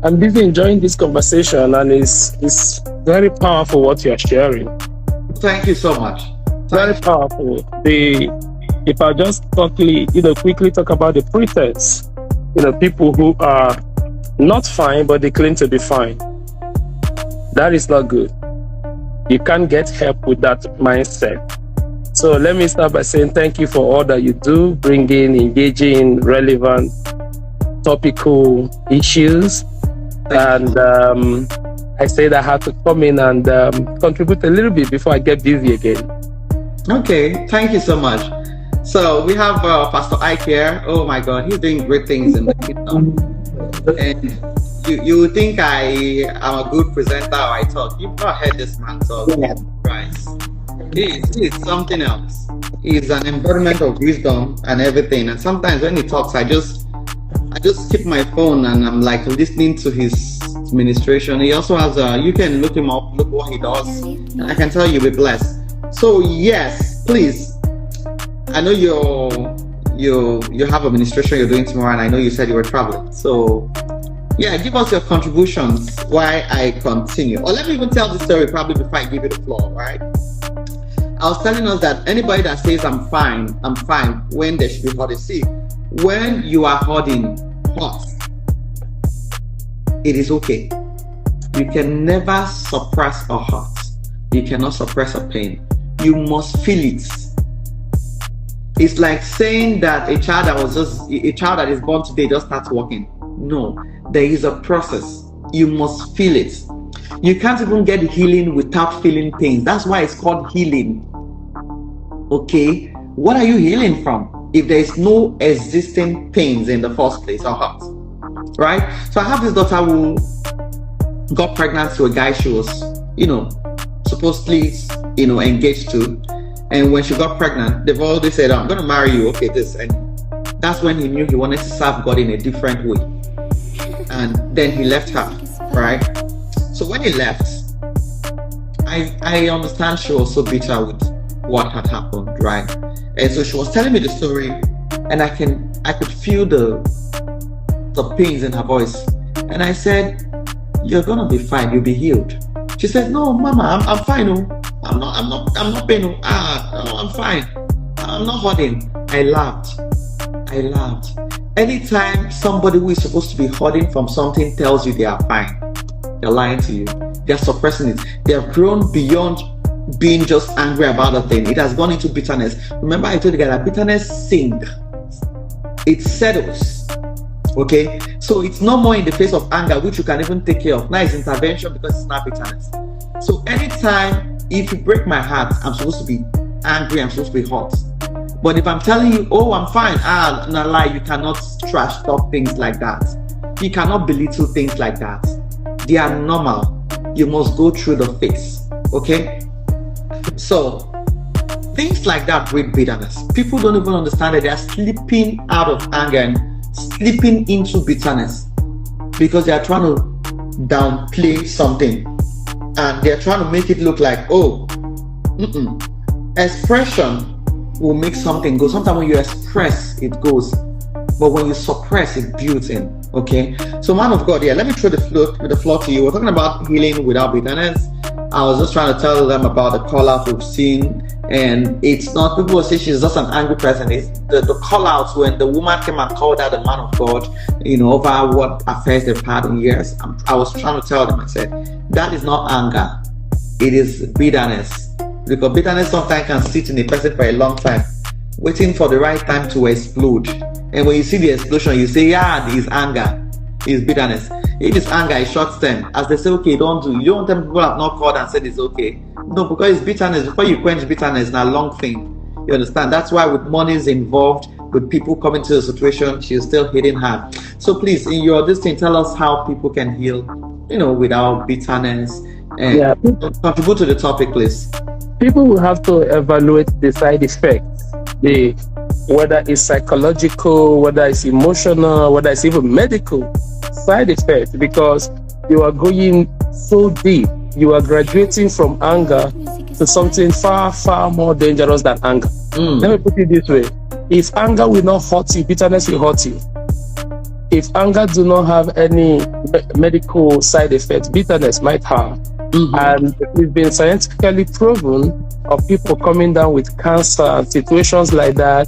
I'm busy enjoying this conversation, and it's very powerful what you're sharing. Thank you so much. Very powerful. If I just quickly talk about the pretense, people who are not fine, but they claim to be fine. That is not good. You can't get help with that mindset. So let me start by saying thank you for all that you do, bringing, engaging relevant, topical issues. And I said I had to come in and contribute a little bit before I get busy again. Okay, thank you so much. So we have Pastor Ike here. Oh my God, he's doing great things in the kingdom. And you would think I am a good presenter or I talk. You've not heard this man talk. Christ. He is something else. He's an embodiment of wisdom and everything. And sometimes when he talks, I just keep my phone and I'm like listening to his ministration. He also has you can look him up, look what he does, and I can tell you'll be blessed. So yes, please. I know you have a ministration you're doing tomorrow, and I know you said you were traveling. So yeah, give us your contributions while I continue. Or let me even tell the story probably before I give you the floor, right? I was telling us that anybody that says I'm fine when they should be hurting. See, when you are hurting hot, it is okay. You can never suppress a hurt. You cannot suppress a pain. You must feel it. It's like saying that a child that is born today just starts walking. No, there is a process. You must feel it. You can't even get healing without feeling pain. That's why it's called healing. Okay, what are you healing from if there is no existing pains in the first place or hurt? Right? So I have this daughter who got pregnant to a guy she was, supposedly, engaged to. And when she got pregnant, they've already said, I'm going to marry you. Okay, this. And that's when he knew he wanted to serve God in a different way. And then he left her, right? So when he left, I understand she was so bitter with what had happened, right? And so she was telling me the story, and I could feel the pains in her voice. And I said, you're going to be fine. You'll be healed. She said, no, Mama, I'm fine. Oh. I'm not pain. No, I'm fine. I'm not hurting. I laughed. Anytime somebody who is supposed to be hurting from something tells you they are fine, they're lying to you. They're suppressing it. They have grown beyond being just angry about a thing. It has gone into bitterness. Remember I told you guys that bitterness sinks. It settles. Okay? So it's no more in the face of anger, which you can even take care of. Now it's intervention because it's not bitterness. So anytime, if you break my heart, I'm supposed to be angry, I'm supposed to be hot. But if I'm telling you, oh, I'm fine, no lie, you cannot trash talk things like that. You cannot belittle things like that. They are normal. You must go through the phase. Okay? So, things like that breed bitterness. People don't even understand that they are slipping out of anger and slipping into bitterness because they are trying to downplay something. And they're trying to make it look like, expression will make something go. Sometimes when you express, it goes. But when you suppress, it builds in. Okay? So, man of God, let me throw the floor to you. We're talking about healing without bitterness. I was just trying to tell them about the call-out we've seen. And it's not, people will say she's just an angry person. It's the call-outs when the woman came and called out the man of God, over what affairs they've had in years. I was trying to tell them, I said, that is not anger. It is bitterness. Because bitterness sometimes can sit in a person for a long time, waiting for the right time to explode. And when you see the explosion, you say, yeah, it's anger. It's bitterness. If it's anger, it short term. As they say, okay, don't do. You don't want them people have not called and said it's okay. No, because it's bitterness. Before you quench bitterness, it's a long thing. You understand? That's why with monies involved, with people coming to the situation, she's still hitting hard. So please, in your this thing, tell us how people can heal, without bitterness, and contribute to the topic, please. People will have to evaluate the side effects, whether it's psychological, whether it's emotional, whether it's even medical side effects, because you are going so deep. You are graduating from anger to something far, far more dangerous than anger. Let me put it this way. If anger will not hurt you, bitterness will hurt you. if anger do not have any medical side effects, bitterness might have. And it's been scientifically proven of people coming down with cancer and situations like that,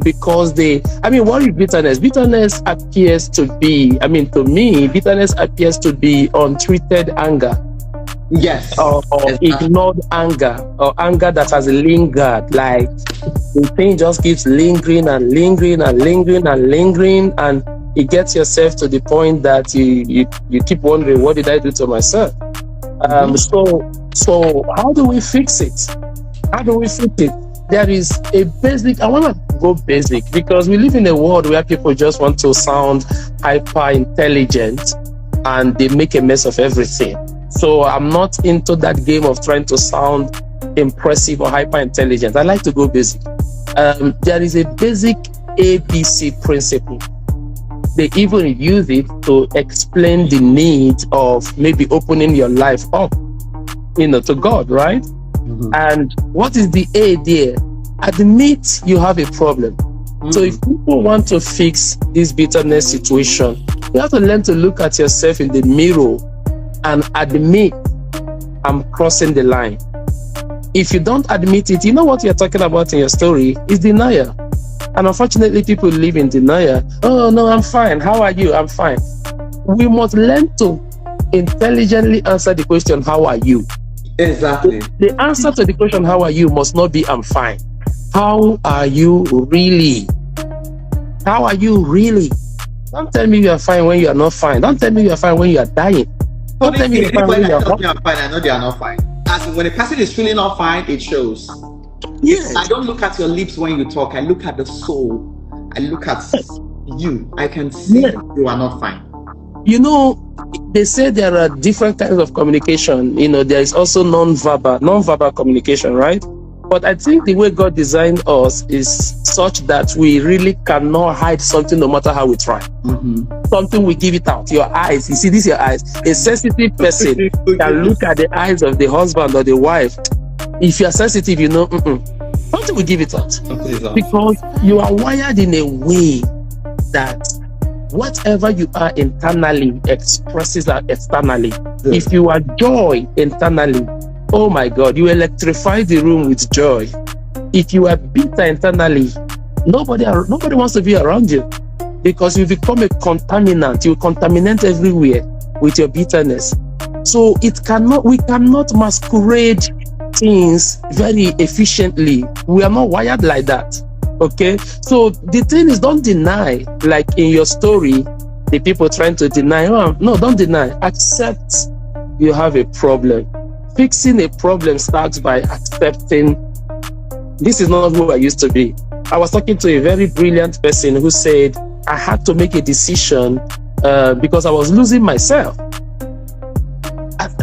because what is bitterness? Bitterness appears to be, to me, bitterness appears to be untreated anger. Yes. Or ignored anger, or anger that has lingered, like the thing just keeps lingering and lingering and lingering and lingering, and it gets yourself to the point that you keep wondering, what did I do to myself? So how do we fix it? There is a basic, I want to go basic, because we live in a world where people just want to sound hyper intelligent and they make a mess of everything. So I'm not into that game of trying to sound impressive or hyper intelligent. I like to go basic. There is a basic ABC principle. They even use it to explain the need of maybe opening your life up, to God, right? And what is the A there? Admit you have a problem. So if people want to fix this bitterness situation, you have to learn to look at yourself in the mirror and admit, I'm crossing the line. If you don't admit it, you know what you're talking about in your story is denial. And unfortunately, people live in denial. Oh, no, I'm fine. How are you? I'm fine. We must learn to intelligently answer the question, how are you? Exactly. The answer to the question, how are you, must not be, I'm fine. How are you really? How are you really? Don't tell me you are fine when you are not fine. Don't tell me you are fine when you are dying. Don't tell me you are fine when you are fine. I know they are not fine. As when a person is feeling not fine, it shows. Yes. I don't look at your lips when you talk. I look at the soul. I look at you. I can see you are not fine. They say there are different kinds of communication. There is also non-verbal communication, right? But I think the way God designed us is such that we really cannot hide something no matter how we try. Something we give it out. Your eyes, you see this, your eyes. A sensitive person can look at the eyes of the husband or the wife. If you are sensitive, something will give it out. Because you are wired in a way that whatever you are internally expresses that externally. If you are joy internally, oh my God, you electrify the room with joy. If you are bitter internally, nobody wants to be around you, because you become a contaminant. You contaminate everywhere with your bitterness. So we cannot masquerade things very efficiently. We are not wired like that. Okay, so the thing is, don't deny, like in your story, the people trying to deny. No, don't deny. Accept you have a problem. Fixing a problem starts by accepting, this is not who I used to be. I was talking to a very brilliant person who said, I had to make a decision because I was losing myself.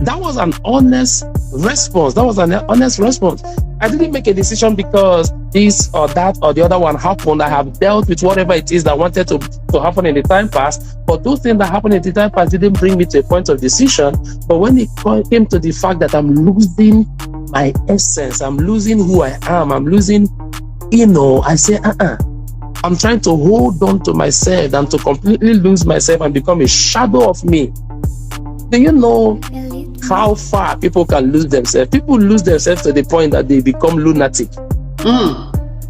That was an honest response. I didn't make a decision because this or that or the other one happened. I have dealt with whatever it is that wanted to happen in the time past. But those things that happened in the time past didn't bring me to a point of decision. But when it came to the fact that I'm losing my essence, I'm losing who I am, I'm losing, I say, I'm trying to hold on to myself and to completely lose myself and become a shadow of me. Do you know how far people can lose themselves? People lose themselves to the point that they become lunatic.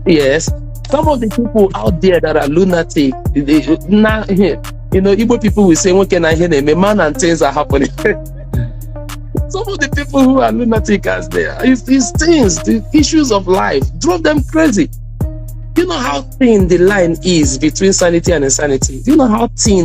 Yes. Some of the people out there that are lunatic, Igbo people will say, "What can I hear? Man and things are happening." Some of the people who are lunatic as there, it's things, the issues of life drove them crazy. Do you know how thin the line is between sanity and insanity? Do you know how thin